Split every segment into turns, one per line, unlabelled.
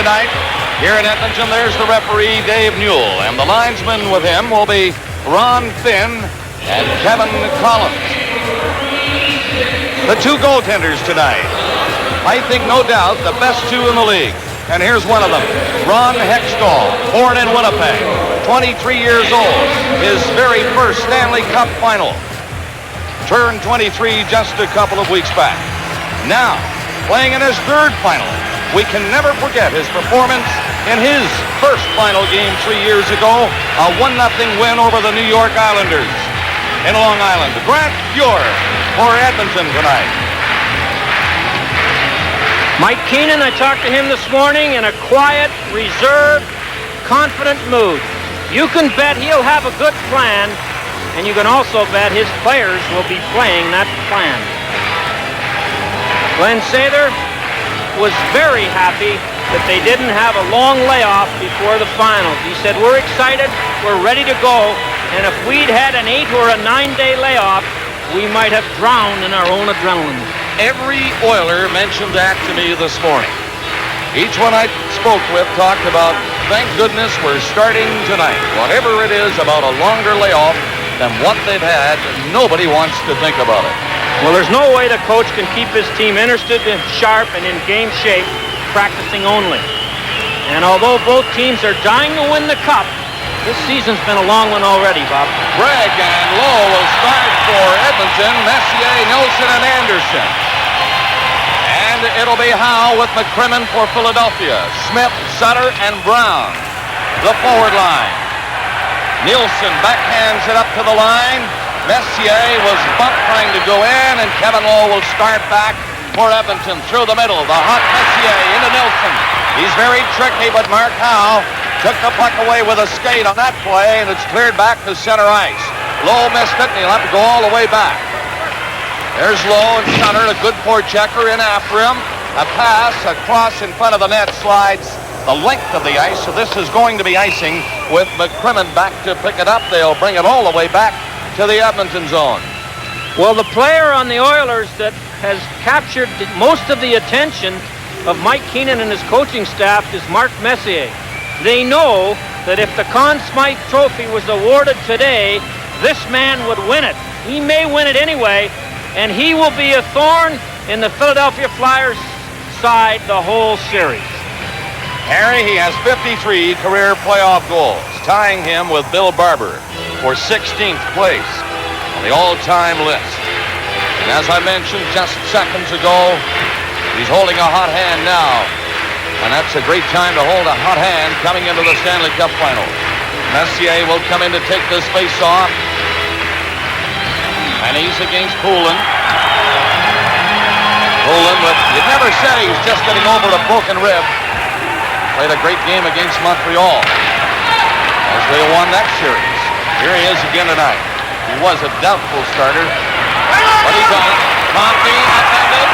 tonight. Here in Edmonton, there's the referee, Dave Newell, and the linesman with him will be Ron Finn and Kevin Collins. The two goaltenders tonight, I think no doubt the best two in the league. And here's one of them, Ron Hextall, born in Winnipeg, 23 years old, his very first Stanley Cup final. Turned 23 just a couple of weeks back. Now, playing in his third final. We can never forget his performance in his first final game 3 years ago, a 1-0 win over the New York Islanders in Long Island. Grant Fuhr for Edmonton tonight.
Mike Keenan, I talked to him this morning in a quiet, reserved, confident mood. You can bet he'll have a good plan, and you can also bet his players will be playing that plan. Glenn Sather was very happy that they didn't have a long layoff before the finals. He said, we're excited, we're ready to go, and if we'd had an 8 or a 9-day layoff, we might have drowned in our own adrenaline.
Every Oiler mentioned that to me this morning. Each one I spoke with talked about, thank goodness we're starting tonight. Whatever it is about a longer layoff than what they've had, nobody wants to think about it.
Well, there's no way the coach can keep his team interested and sharp and in game shape, practicing only. And although both teams are dying to win the cup, this season's been a long one already, Bob.
Gregg and Lowe will start for Edmonton, Messier, Nilsson, and Anderson. And it'll be Howe with McCrimmon for Philadelphia, Smith, Sutter, and Brown, the forward line. Nilsson backhands it up to the line. Messier was bumped trying to go in, and Kevin Lowe will start back for Edmonton through the middle. The hot Messier into Nilsson. He's very tricky, but Mark Howe took the puck away with a skate on that play, and it's cleared back to center ice. Lowe missed it, and he'll have to go all the way back. There's Lowe and Sutter, a good forechecker in after him. A pass across in front of the net slides the length of the ice, so this is going to be icing with McCrimmon back to pick it up. They'll bring it all the way back to the Edmonton zone.
Well, the player on the Oilers that has captured most of the attention of Mike Keenan and his coaching staff is Mark Messier. They know that if the Conn Smythe Trophy was awarded today, this man would win it. He may win it anyway, and he will be a thorn in the Philadelphia Flyers' side the whole series.
Harry, he has 53 career playoff goals, tying him with Bill Barber for 16th place on the all-time list. And as I mentioned just seconds ago, he's holding a hot hand now. And that's a great time to hold a hot hand coming into the Stanley Cup final. Messier will come in to take this face-off. And he's against Poulin. Poulin, but you'd never say he's just getting over a broken rib. Played a great game against Montreal as they won that series. Here he is again tonight. He was a doubtful starter, but he's on it. Coffey upended.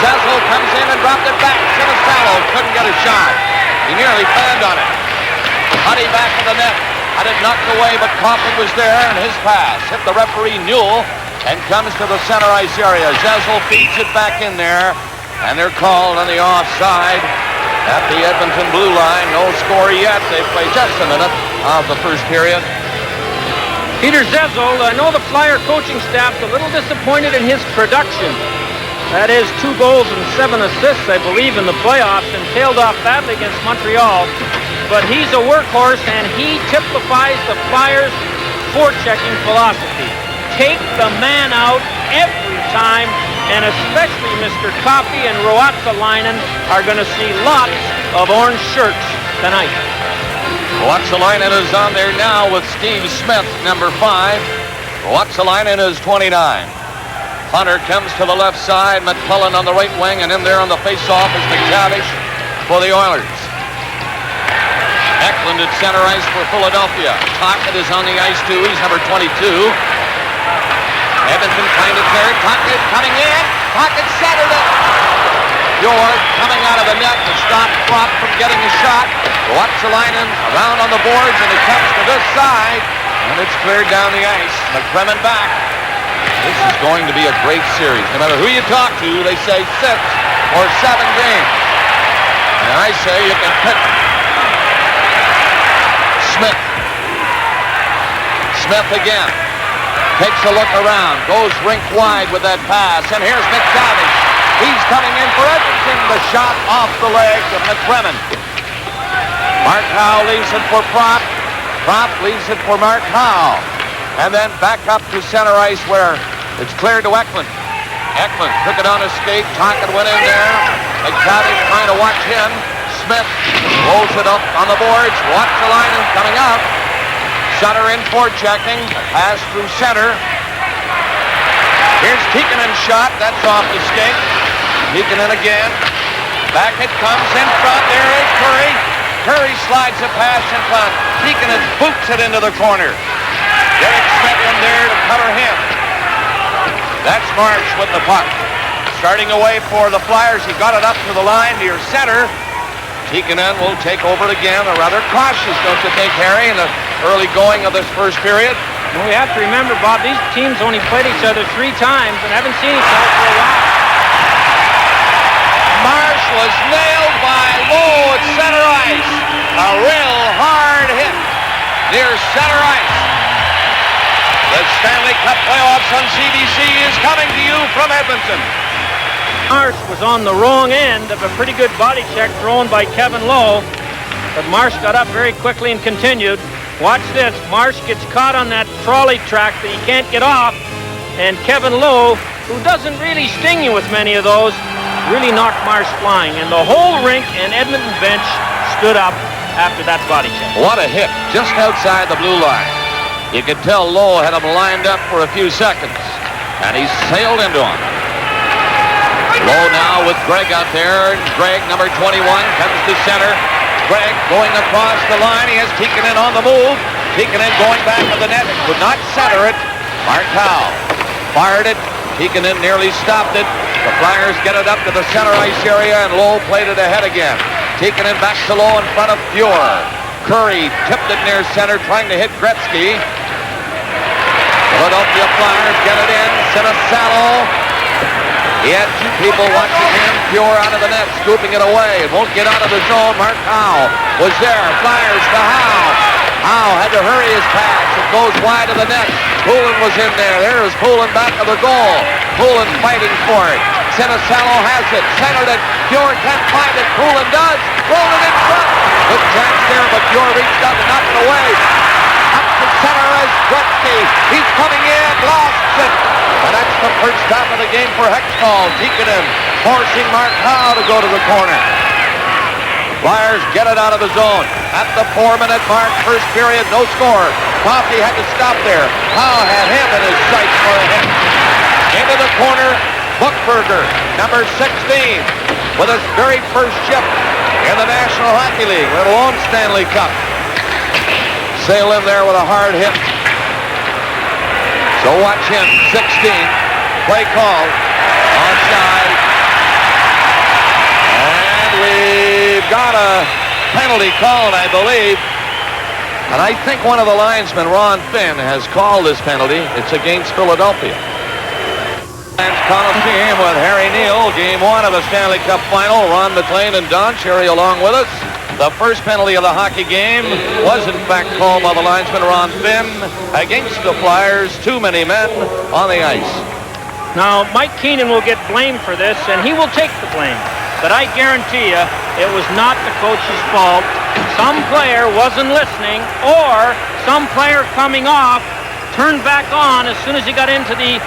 Zezzel comes in and dropped it back. Sinisalo couldn't get a shot. He nearly fanned on it. Huddy back in the net. Had it knocked away, but Coffey was there, and his pass hit the referee Newell and comes to the center ice area. Zezzel feeds it back in there, and they're called on the offside at the Edmonton blue line. No score yet. They play just a minute of the first period.
Peter Zezzel, I know the Flyer coaching staff's a little disappointed in his production. That is 2 goals and 7 assists, I believe, in the playoffs, and tailed off badly against Montreal. But he's a workhorse, and he typifies the Flyers' forechecking philosophy. Take the man out every time, and especially Mr. Coffey and Ruotsalainen are going to see lots of orange shirts tonight.
Ruotsalainen is on there now with Steve Smith, number 5. Ruotsalainen is 29. Hunter comes to the left side, McClellan on the right wing, and in there on the face-off is McTavish for the Oilers. Eklund at center ice for Philadelphia. Tocchet is on the ice too. He's number 22. Edmonton trying to clear it. Tocchet coming in. Tocchet centered it. Fjord coming out of the net to stop Kropp from getting a shot. Ruotsalainen around on the boards, and he comes to this side, and it's cleared down the ice. McCrimmon back. This is going to be a great series. No matter who you talk to, they say 6 or 7 games. I say you can pick Smith. Smith again. Takes a look around. Goes rink wide with that pass. And here's McTavish. He's coming in for Edmonton. The shot off the leg of McCrimmon. Mark Howe leaves it for Prop. Prop leaves it for Mark Howe. And then back up to center ice where it's cleared to Ekman. Ekman took it on his skate. Tonkin went in there. McTavish trying to watch him. Smith rolls it up on the boards. Watch the line and coming out. Sutter in forechecking. Pass through center. Here's Tikkanen's shot. That's off the skate. Tikkanen again. Back it comes in front. There is Kurri. Kurri slides a pass in front. Tikkanen boots it into the corner. Derek Smith in there to cover him. That's Marsh with the puck. Starting away for the Flyers. He got it up to the line near center. Tikkanen will take over it again. A rather cautious, don't you think, Harry, in the early going of this first period?
Well, we have to remember, Bob, these teams only played each other 3 times and haven't seen each other for a while.
Marsh was nailed by Lowe at center ice. A real hard hit near center ice. The Stanley Cup playoffs on CBC is coming to you from Edmonton.
Marsh was on the wrong end of a pretty good body check thrown by Kevin Lowe, but Marsh got up very quickly and continued. Watch this. Marsh gets caught on that trolley track that he can't get off, and Kevin Lowe, who doesn't really sting you with many of those, really knocked Marsh flying, and the whole rink and Edmonton bench stood up after that body check.
What a hit just outside the blue line. You could tell Lowe had him lined up for a few seconds, and he sailed into him. Lowe now with Greg out there. Greg, number 21, comes to center. Greg going across the line. He has Tikkanen on the move. Tikkanen going back to the net. Could not center it. Mark Howe fired it. Tikkanen nearly stopped it. The Flyers get it up to the center ice area, and Lowe played it ahead again. Tikkanen back to Lowe in front of Fuhr. Kurri tipped it near center, trying to hit Gretzky. Philadelphia Flyers get it in. Sinisalo. He had 2 people watching him. Fuhr out of the net, scooping it away. It won't get out of the zone. Mark Howe was there. Flyers to Howe. Howe had to hurry his pass. It goes wide of the net. Poulin was in there. There's Poulin back of the goal. Poulin fighting for it. Sinisalo has it. Centered it. Fuhr can't find it. Poulin does. Roll it in front. Good chance there, but Fuhr reached out and knocked it away. Up to center is Gretzky. He's coming in. Lost it. And that's the first stop of the game for Hextall. Tikkanen forcing Mark Howe to go to the corner. Flyers get it out of the zone. At the 4-minute mark, first period, no score. Coffey had to stop there. Howe had him in his sights for a hit. Into the corner, Buchberger, number 16, with his very first chip in the National Hockey League. Let alone Stanley Cup. Sail in there with a hard hit. So watch him, 16, play call, onside, and we've got a penalty called, I believe, and I think one of the linesmen, Ron Finn, has called this penalty. It's against Philadelphia. Coliseum with Harry Neal, game 1 of the Stanley Cup final. Ron McLean and Don Cherry along with us. The first penalty of the hockey game was in fact called by the linesman Ron Finn against the Flyers. Too many men on the ice.
Now, Mike Keenan will get blamed for this, and he will take the blame. But I guarantee you, it was not the coach's fault. Some player wasn't listening, or some player coming off turned back on as soon as he got into the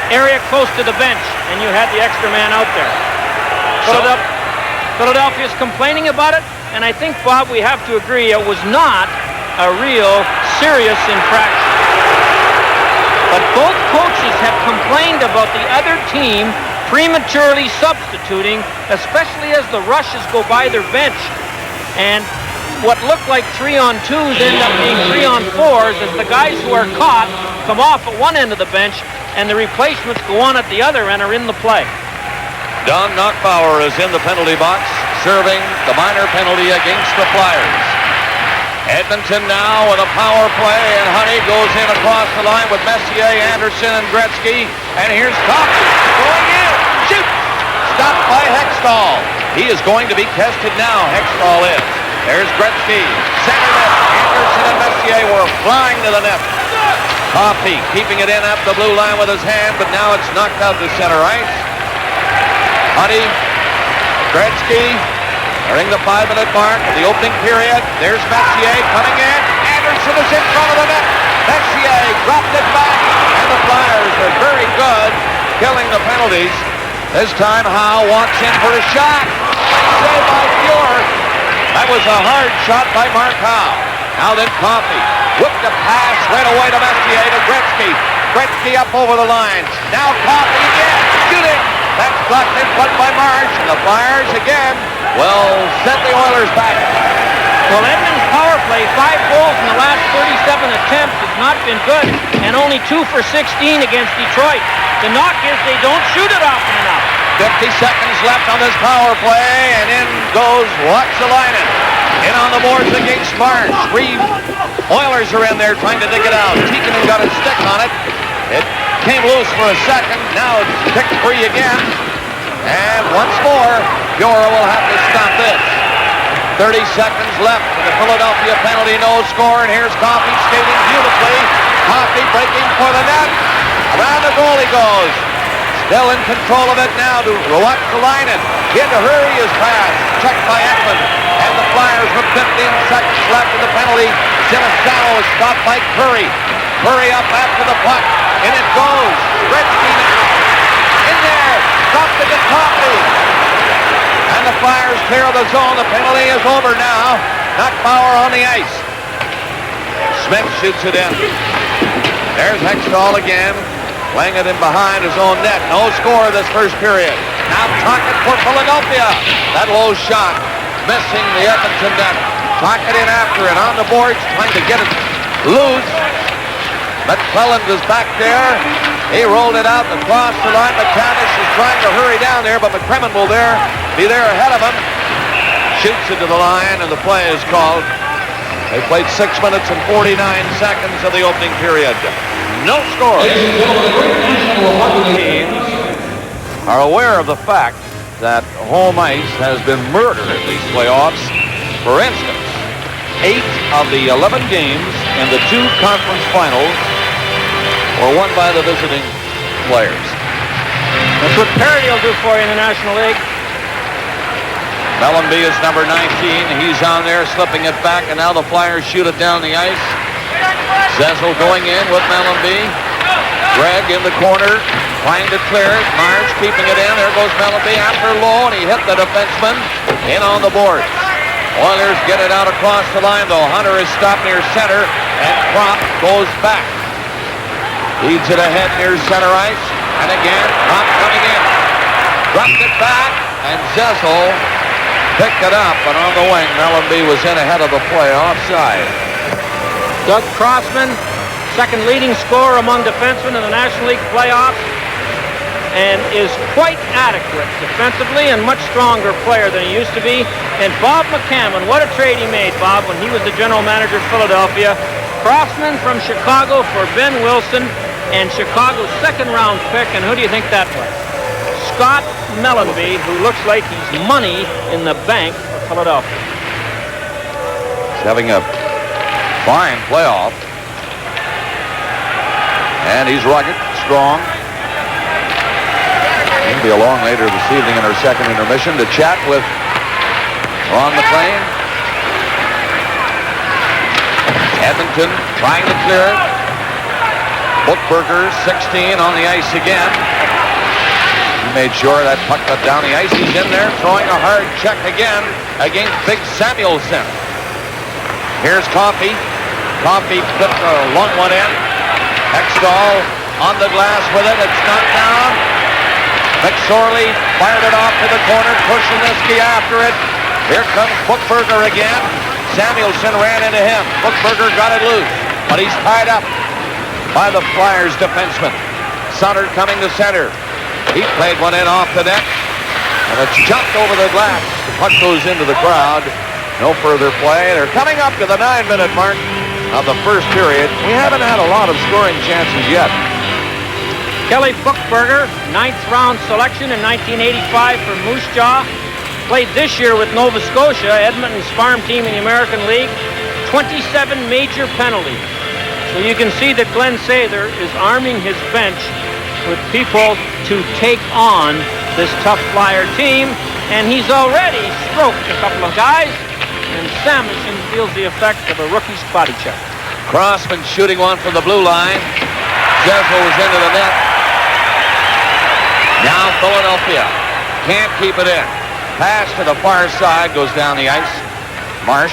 area close to the bench, and you had the extra man out there. Philadelphia's complaining about it, and I think, Bob, we have to agree it was not a real serious infraction. But both coaches have complained about the other team prematurely substituting, especially as the rushes go by their bench. And what looked like 3-on-2s end up being 3-on-4s as the guys who are caught come off at one end of the bench and the replacements go on at the other and are in the play.
Don Knockbauer is in the penalty box, serving the minor penalty against the Flyers. Edmonton now with a power play, and Honey goes in across the line with Messier, Anderson, and Gretzky. And here's Coffey going in. Shoots! stopped by Hextall. He is going to be tested now, Hextall is. There's Gretzky. Center net. Anderson and Messier were flying to the net. Coffey keeping it in up the blue line with his hand, but now it's knocked out to center ice. Honey, Gretzky, during the 5-minute mark of the opening period. There's Messier coming in. Anderson is in front of the net. Messier dropped it back, and the Flyers are very good killing the penalties. This time Howe walks in for a shot. Saved by Fuhr. That was a hard shot by Mark Howe. Now then Coffey whipped a pass right away to Messier to Gretzky. Gretzky up over the lines. Now Coffey again. Shooting. That's blocked in front by Marsh. And the Flyers again will set the Oilers back.
Well, Edmonton's power play, 5 goals in the last 37 attempts, has not been good, and only 2 for 16 against Detroit. The knock is they don't shoot it often enough.
50 seconds left on this power play, and in goes Watsalainen. In on the boards against Marsh. 3 Oilers are in there trying to dig it out. Tikkanen got a stick on it. It came loose for a second. Now it's picked free again. And once more, Fiora will have to stop this. 30 seconds left for the Philadelphia penalty, no score, and here's Coffey skating beautifully. Coffey breaking for the net. Around the goal he goes. Still in control of it now to Watsalainen. He had to hurry his pass. Checked by Ekman. And the Flyers with 15 seconds left in the penalty. Sinisano is stopped by Kurri. Kurri up after the puck. And it goes. Gretzky now. In there. Dropped it to Coffey. And the Flyers clear the zone. The penalty is over now. Not Bauer on the ice. Smith shoots it in. There's Hextall again. Playing it in behind his own net. No score this first period. Now Tocchet for Philadelphia. That low shot. Missing the Edmonton net. Tocchet in after it. On the boards. Trying to get it loose. McClelland is back there. He rolled it out across the line. McTavish is trying to hurry down there, but McCrimmon will be there ahead of him. Shoots into the line, and the play is called. They played 6 minutes and 49 seconds of the opening period. No score. Teams are aware of the fact that home ice has been murdered in these playoffs. For instance, 8 of the 11 games in the 2 conference finals were won by the visiting players.
That's what parity will do for you in the National League.
Mellanby is number 19. He's on there slipping it back, and now the Flyers shoot it down the ice. Zezel going in with Mellanby. Gregg in the corner trying to clear it. Marsh keeping it in. There goes Mellanby after low, and he hit the defenseman in on the board. Oilers get it out across the line, though. Hunter is stopped near center, and Kropp goes back. Leads it ahead near center ice, and again, Kropp coming in. Dropped it back, and Zezel picked it up, and on the wing, Mellanby was in ahead of the play, offside.
Doug Crossman, second leading scorer among defensemen in the National League playoffs, and is quite adequate defensively and much stronger player than he used to be. And Bob McCammon, what a trade he made, Bob, when he was the general manager of Philadelphia. Crossman from Chicago for Ben Wilson, and Chicago's second-round pick, and who do you think that was? Scott Mellanby, who looks like he's money in the bank for Philadelphia.
He's having a fine playoff. And he's rugged, strong. He'll be along later this evening in our second intermission to chat with Ron McLean. Edmonton trying to clear it. Bookberger, 16, on the ice again. He made sure that puck got down the ice. He's in there throwing a hard check again against Big Samuelson. Here's Coffey. Coffey put a long one in. Hextall on the glass with it. It's knocked down. McSorley fired it off to the corner. Kushineski after it. Here comes Bookberger again. Samuelson ran into him. Bookberger got it loose, but he's tied up by the Flyers defenseman. Sutter coming to center. He played one in off the net, and it's jumped over the glass. The puck goes into the crowd. No further play. They're coming up to the 9-minute mark of the first period. We haven't had a lot of scoring chances yet.
Kelly Buchberger, 9th round selection in 1985 for Moose Jaw. Played this year with Nova Scotia, Edmonton's farm team in the American League. 27 major penalties. So you can see that Glenn Sather is arming his bench with people to take on this tough Flyer team. And he's already stroked a couple of guys. And Samuelson feels the effect of a rookie's body check.
Crossman shooting one from the blue line. Jezel was into the net. Now Philadelphia can't keep it in. Pass to the far side, goes down the ice. Marsh.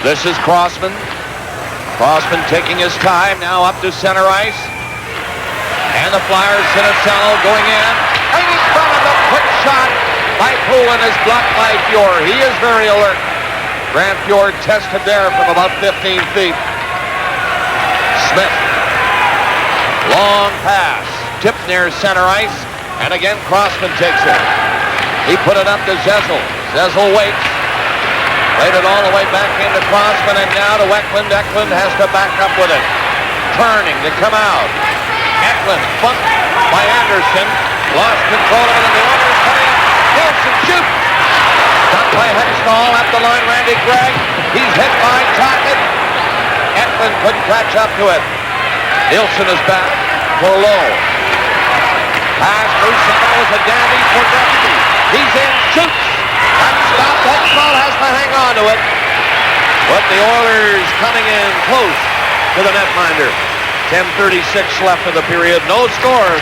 This is Crossman. Crossman taking his time, now up to center ice. And the Flyers, Sinicello going in. Right in front of the quick shot by Poulin is blocked by Fjord. He is very alert. Grant Fjord tested there from about 15 feet. Smith. Long pass. Tipped near center ice. And again, Crossman takes it. He put it up to Zezel. Zezel waits. Played it all the way back into Crossman and now to Eklund. Eklund has to back up with it. Turning to come out. Eklund bumped by Anderson. Lost control of it and the Oilers come in. Nielsen shoots. Done by Hextall at the line. Randy Gregg. He's hit by Tocchet. Eklund couldn't catch up to it. Nielsen is back for Lowe. Pass through center was a dandy for Gretzky. He's in, shoots. Unstopped. Hextall has to hang on to it. But the Oilers coming in close to the netminder. 10:36 left of the period. No score.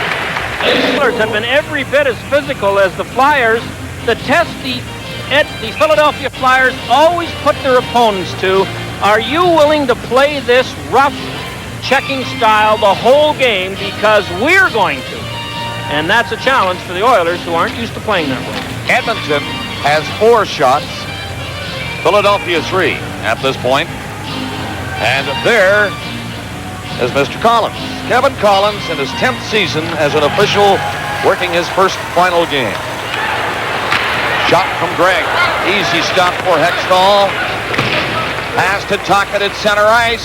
The Oilers have been every bit as physical as the Flyers. The test the Philadelphia Flyers always put their opponents to. Are you willing to play this rough checking style the whole game because we're going to? And that's a challenge for the Oilers who aren't used to playing that way.
Edmonton has 4 shots. Philadelphia 3 at this point. And there is Mr. Collins. Kevin Collins in his 10th season as an official working his first final game. Shot from Gregg. Easy stop for Hextall. Pass to Tocchet at center ice.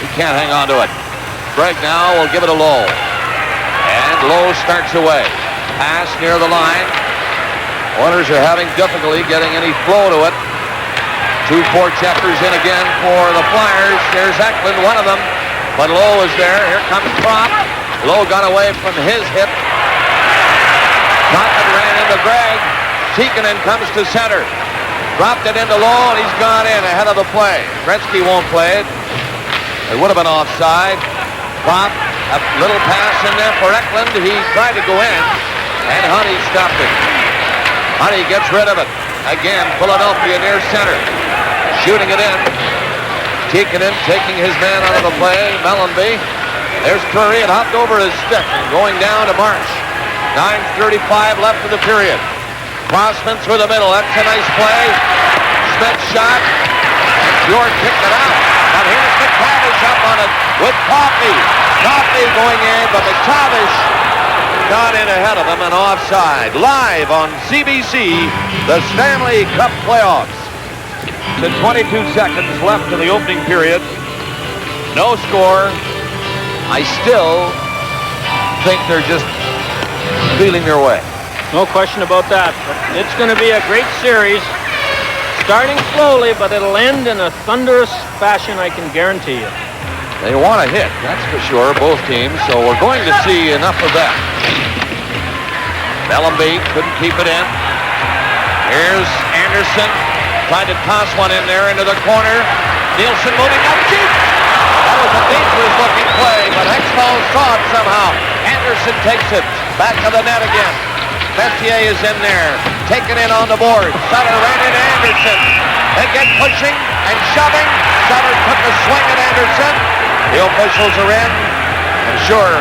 He can't hang on to it. Gregg now will give it a Lowe. And Lowe starts away. Pass near the line. Oilers are having difficulty getting any flow to it. 2 forecheckers in again for the Flyers. There's Eklund, one of them. But Lowe is there. Here comes Prop. Lowe got away from his hit. Tocchet ran into Gregg. Tikkanen comes to center. Dropped it into Lowe, and he's gone in ahead of the play. Gretzky won't play it. It would have been offside. Prop, a little pass in there for Eklund. He tried to go in, and Honey stopped it. Honey gets rid of it. Again, Philadelphia near center. Shooting it in. Tikkanen taking his man out of the play. Mellenby. There's Kurri. It hopped over his stick and going down to Marsh. 9:35 left of the period. Crossman through the middle. That's a nice play. Smith shot. And Fjord kicked it out. But here's McTavish up on it with Coffey. Coffey going in, but McTavish got in ahead of him and offside. Live on CBC, the Stanley Cup playoffs. To 22 seconds left in the opening period. No score. I still think they're just feeling their way.
No question about that. But it's going to be a great series. Starting slowly, but it'll end in a thunderous fashion, I can guarantee you.
They want to hit, that's for sure, both teams, so we're going to see enough of that. Mellenby couldn't keep it in. Here's Anderson. Tried to toss one in there into the corner. Nielsen moving up, shoots! That was a dangerous-looking play, but Hextall saw it somehow. Anderson takes it. Back to the net again. Messier is in there. Taken in on the board. Sutter ran into Anderson. They get pushing and shoving. Sutter took a swing at Anderson. The officials are in. I'm sure